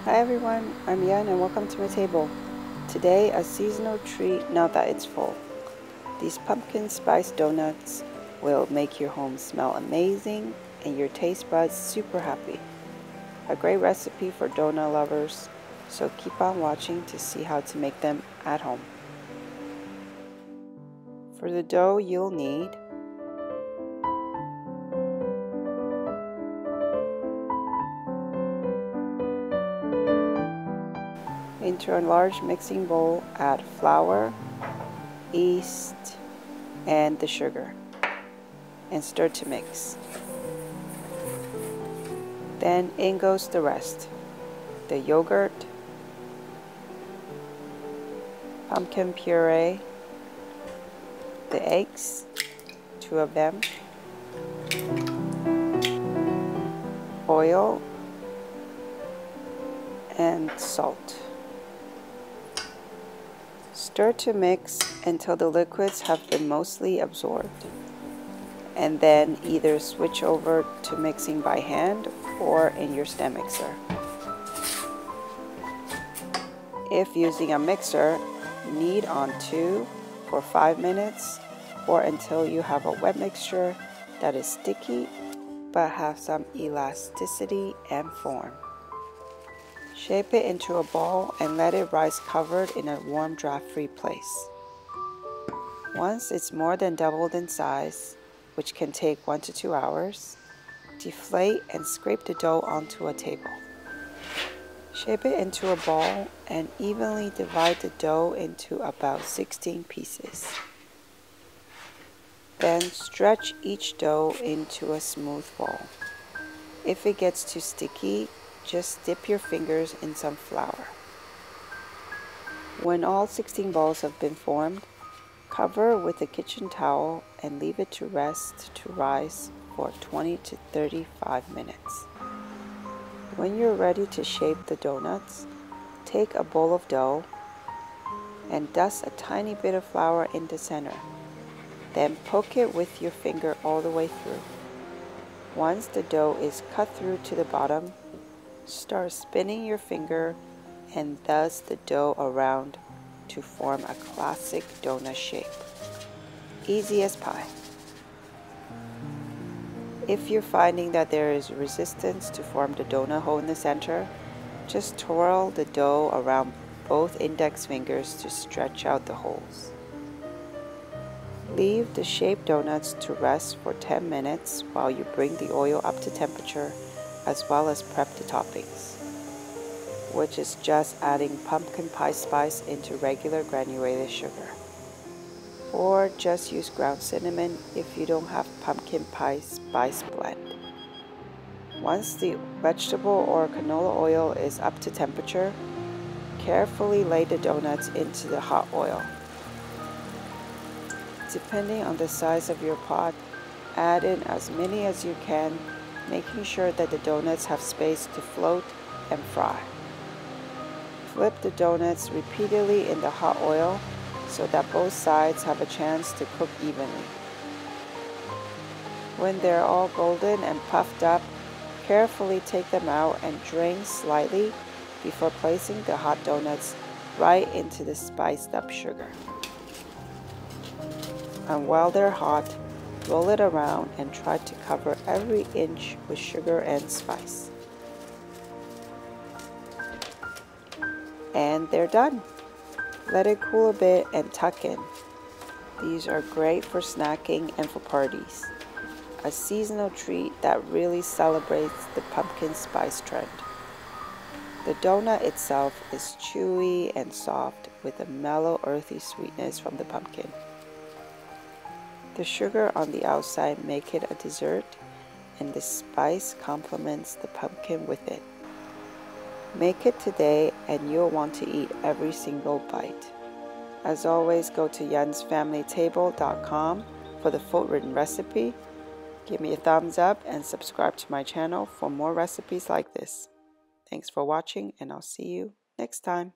Hi everyone, I'm Yan and welcome to my table. Today, a seasonal treat now that it's fall. These pumpkin spice donuts will make your home smell amazing and your taste buds super happy. A great recipe for donut lovers, so keep on watching to see how to make them at home. For the dough, you'll need into a large mixing bowl, add flour, yeast, and the sugar, and stir to mix. Then in goes the rest: the yogurt, pumpkin puree, the eggs, 2 of them, oil, and salt. Stir to mix until the liquids have been mostly absorbed, and then either switch over to mixing by hand or in your stand mixer. If using a mixer, knead on 2 for 5 minutes or until you have a wet mixture that is sticky but have some elasticity and form. Shape it into a ball and let it rise covered in a warm draft-free place. Once it's more than doubled in size, which can take 1 to 2 hours, deflate and scrape the dough onto a table. Shape it into a ball and evenly divide the dough into about 16 pieces. Then stretch each dough into a smooth ball. If it gets too sticky, just dip your fingers in some flour. When all 16 balls have been formed, cover with a kitchen towel and leave it to rest to rise for 20 to 35 minutes. When you're ready to shape the donuts, take a bowl of dough and dust a tiny bit of flour in the center. Then poke it with your finger all the way through. Once the dough is cut through to the bottom, start spinning your finger and thus the dough around to form a classic donut shape. Easy as pie. If you're finding that there is resistance to form the donut hole in the center, just twirl the dough around both index fingers to stretch out the holes. Leave the shaped donuts to rest for 10 minutes while you bring the oil up to temperature, as well as prep the toppings, which is just adding pumpkin pie spice into regular granulated sugar. Or just use ground cinnamon if you don't have pumpkin pie spice blend. Once the vegetable or canola oil is up to temperature, carefully lay the donuts into the hot oil. Depending on the size of your pot, add in as many as you can, making sure that the donuts have space to float and fry. Flip the donuts repeatedly in the hot oil so that both sides have a chance to cook evenly. When they're all golden and puffed up, carefully take them out and drain slightly before placing the hot donuts right into the spiced up sugar. And while they're hot, roll it around and try to cover every inch with sugar and spice. And they're done. Let it cool a bit and tuck in. These are great for snacking and for parties. A seasonal treat that really celebrates the pumpkin spice trend. The donut itself is chewy and soft with a mellow earthy sweetness from the pumpkin. The sugar on the outside makes it a dessert, and the spice complements the pumpkin with it. Make it today and you'll want to eat every single bite. As always, go to yansfamilytable.com for the full written recipe. Give me a thumbs up and subscribe to my channel for more recipes like this. Thanks for watching and I'll see you next time.